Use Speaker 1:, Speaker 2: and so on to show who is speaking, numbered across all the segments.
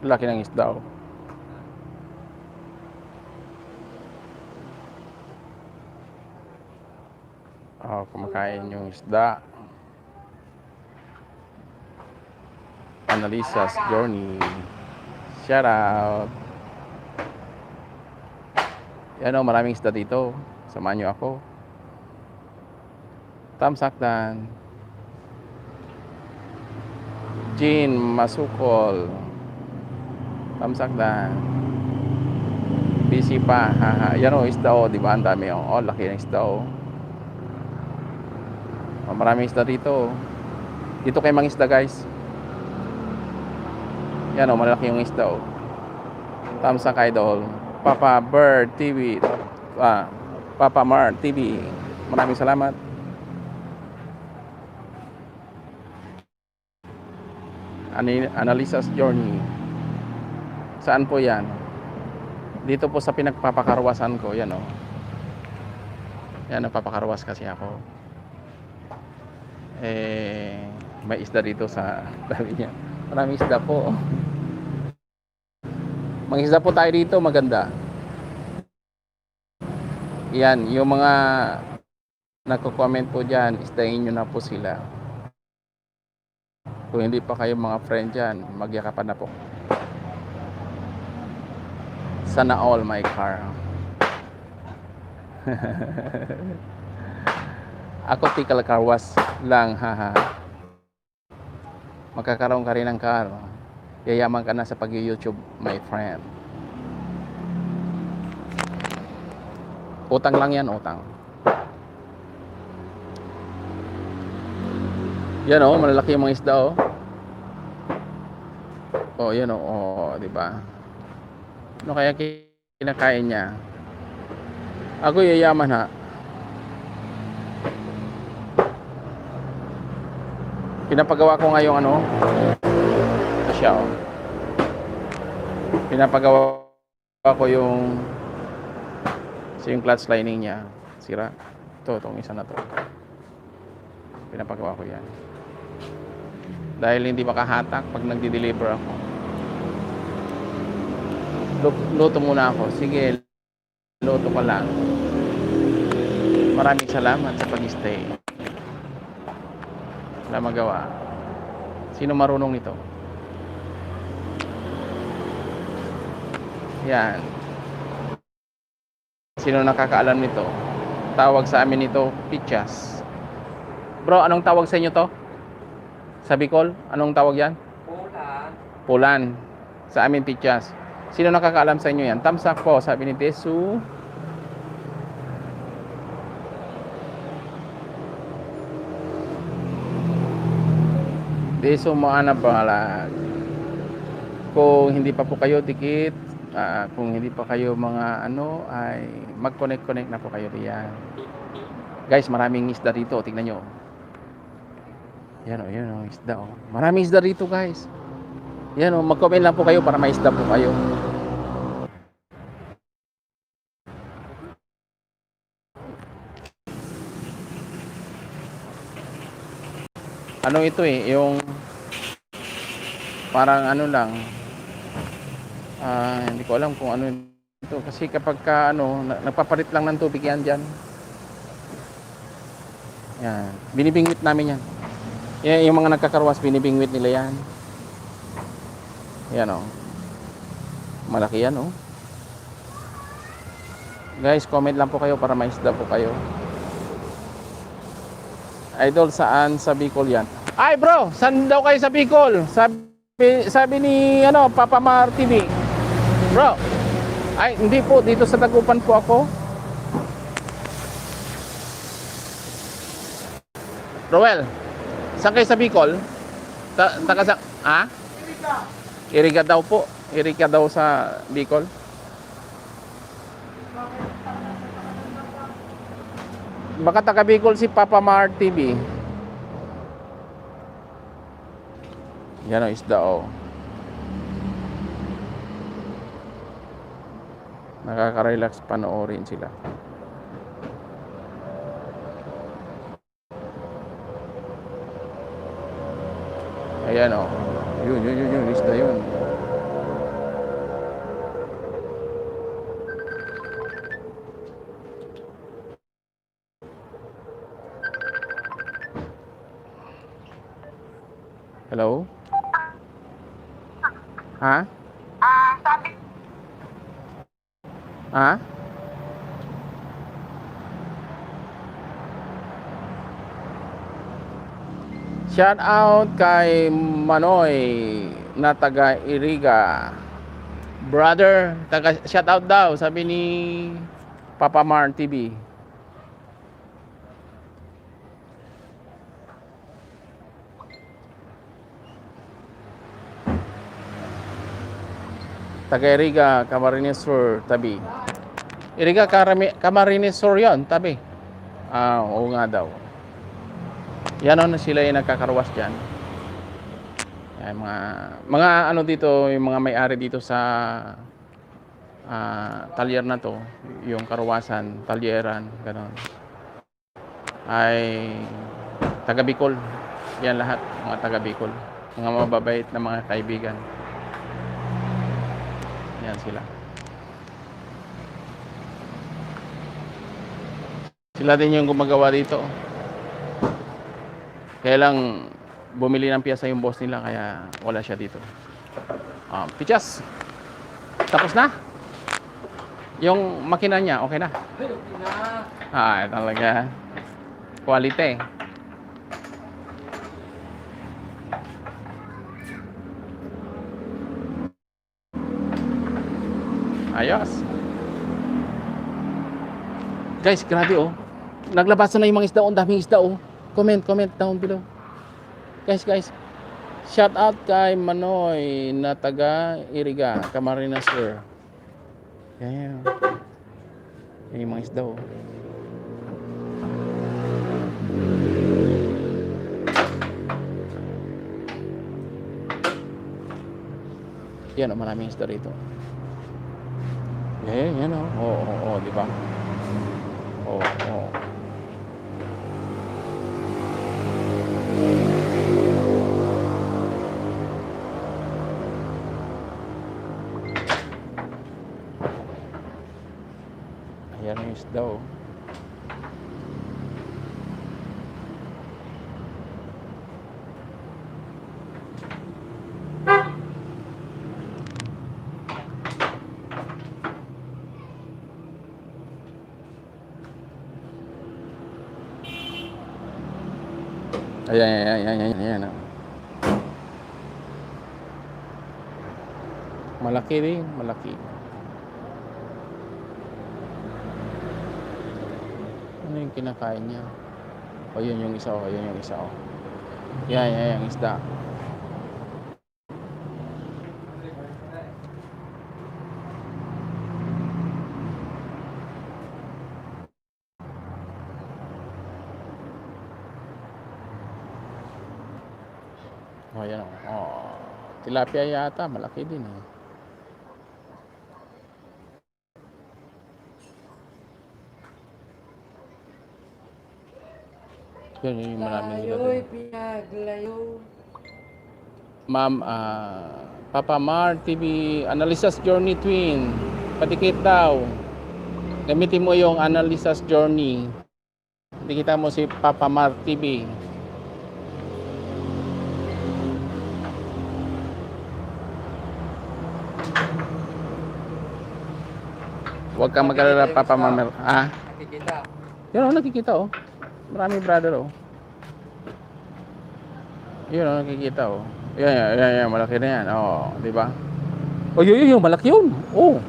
Speaker 1: Laki ng isda, oh. Oh, kumakain yung isda. Annalisa's Journey. Shout out. Yan, oh, maraming isda dito. Samahan nyo ako. Tamsakdan. Jean Masukol. Tamsakdan. Busy pa. Haha. Yan, oh, isda, oh. Diba? Ang dami, oh. Oh, laki ng isda, oh. Oh, maraming isda dito, oh. Dito kayo mga isda, guys. Yan, oh, malaki yung isda, oh. Tamsak Idol. Papa Bird TV. Papa Mar TV. Maraming salamat. Annalisa's Journey. Saan po yan? Dito po sa pinagpapakarwasan ko. Yan, oh. Yan, napapakarwas kasi ako. May isda dito sa tabi niya. Maraming isda po. Mangisda po tayo dito, maganda. Yan, yung mga nagko-comment po dyan, istayin nyo na po sila. Kung hindi pa kayo mga friend dyan, magyakapan na po. Sana all my car. Ako tikal carwas lang, haha. Magkakaroon ka rin ng car. Yayaman ka na sa pag-YouTube, my friend. Utang lang yan, utang. Yan, oh, malalaki yung mga isda, oh. Oh, yan, oh, di ba? Ano kaya kinakain niya? Ako yayaman, ha. Pinapagawa ko ngayong ano. Ito siya, oh. Pinapagawa ko yung clutch lining niya. Sira. Itong isa na to. Pinapagawa ko yan. Dahil hindi makahatak pag nagdi-deliver ako. Luto muna ako. Sige, luto ka lang. Maraming salamat sa pag-stay. Wala magawa. Sino marunong nito? Yan. Sino nakakaalam nito? Tawag sa amin nito, pichas. Bro, anong tawag sa inyo to? Sa Bicol? Anong tawag yan?
Speaker 2: Pulan.
Speaker 1: Pulan. Sa amin, pichas. Sino nakakaalam sa inyo yan? Tamsak po, sabi ni Tesu. Tesu maana balag. Kung hindi pa po kayo dikit, kung hindi pa kayo mga ano, ay mag-connect na po kayo diyan. Guys, maraming isda dito, tingnan nyo. Yan o, isda o. Maraming isda dito, guys. Yan o, mag-comment lang po kayo para may isda po kayo. Ano ito eh, yung parang ano lang, hindi ko alam kung ano ito. Kasi kapag ka, ano, nagpapalit lang ng tubig yan dyan. Yan, binibingwit namin yan. Yan, yung mga nagkakarwas, binibingwit nila yan. Yan o. Malaki yan o. Guys, comment lang po kayo para may isda po kayo. Idol, saan sa Bicol yan? Ay bro, saan daw kayo sa Bicol? Sabi ni ano, Papa Mar TV. Bro, ay hindi po, dito sa Dagupan po ako. Roel, saan kayo sa Bicol? Taga sa, Iriga daw po. Iriga daw sa Bicol. Baka taga Bicol si Papa Mar TV. Yan o, isda o. Nakaka-relax panoorin sila. Ayan o. Yun, isda yun. Hello? Ha?
Speaker 2: Sabi
Speaker 1: Ha? Shout out kay Manoy na taga Iriga. Brother, taga shout out daw sabi ni Papa Mar TV. Taga Iriga, Camarines Sur, tabi. Iriga, Camarines Sur yun, tabi. Oo nga daw. Yan o, sila yung nagkakarwas dyan. Yan, mga ano dito, yung mga may-ari dito sa talyer na to, yung karwasan, talyeran, gano'n. Ay taga Bicol. Yan lahat, mga taga Bicol. Mga mababait na mga kaibigan. Yan sila. Sila din yung gumagawa dito. Kaya lang bumili ng piyesa yung boss nila kaya wala siya dito. Pichas. Tapos na? Yung makina niya, okay na? Okay na. Talaga. Quality. Ayos. Guys, grabe oh. Naglabasan na yung mga isda, ang daming isda oh. Comment down below. Guys. Shout out kay Manoy na taga Iriga, Camarines Sur. Yan. Yan yung mga isda oh. Yan oh, maraming isda rito. Yan oh. Oo, di ba? Oo. Ayan yung isda oh. Ayan. Malaki rin, malaki. Ano yung kinakain niya? O yun yung isa oh, Yan, yung isda. Oh, yan oh. Tilapia yata, malaki din eh. Yun yung maraming nila doon. Ma'am, Papa Mar TV, Analysas Journey Twin. Patikit daw. Gamitin mo yung Analysas Journey. Tikita mo si Papa Mar TV. Huwag kang mag-alala, Papa Mar.
Speaker 2: nakikita.
Speaker 1: Yun oh, nakikita oh. Marami brother oh. Yun oh, nakikita oh. Yan, malaki na yan. Oh, di ba? Oh, yun, malaki yun. Oh.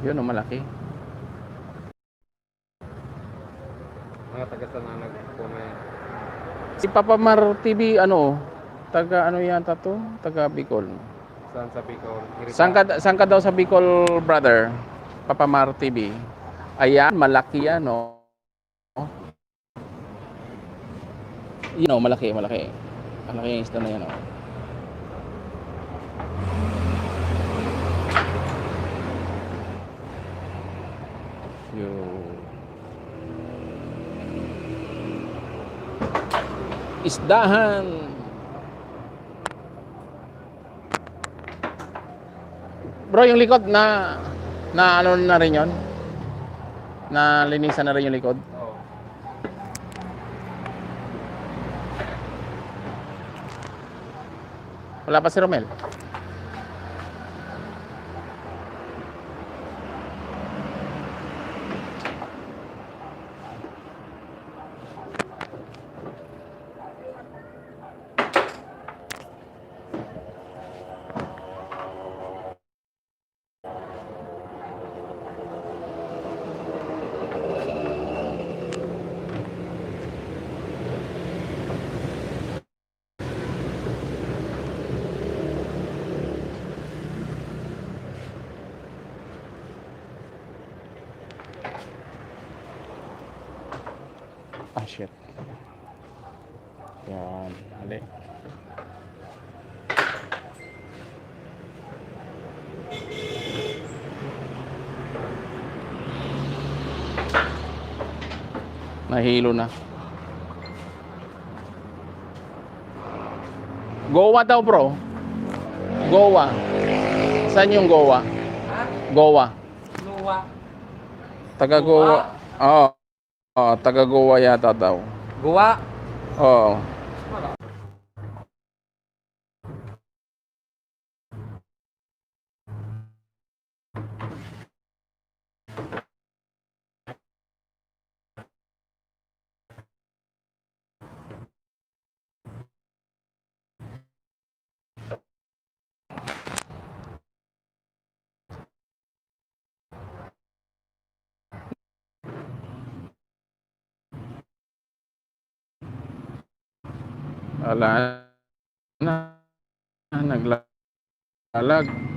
Speaker 1: Yun oh, malaki.
Speaker 2: Mga taga-sananag po na yan.
Speaker 1: Si Papa Mar TV ano, taga ano yata to? Taga Bicol.
Speaker 2: Saan sa Bicol?
Speaker 1: Saan ka daw sa Bicol, brother? Papa Mar TV. Ayan, malaki yan oh. Yun oh, malaki. Malaki yung isda na yan oh. Isdahan. Bro, yung likod na ano na rin yon. Na linisan na rin yung likod.
Speaker 2: Oo.
Speaker 1: Wala pa si Romel. Ah, shit. Yan, mali. Nahilo na. Goa daw, bro. Goa. Saan yung Goa?
Speaker 2: Ha?
Speaker 1: Goa.
Speaker 2: Luwa.
Speaker 1: Taga Goa. Oo. Oh, taga Goa yata daw.
Speaker 2: Guwa.
Speaker 1: Oo. Wala na. Naglalag.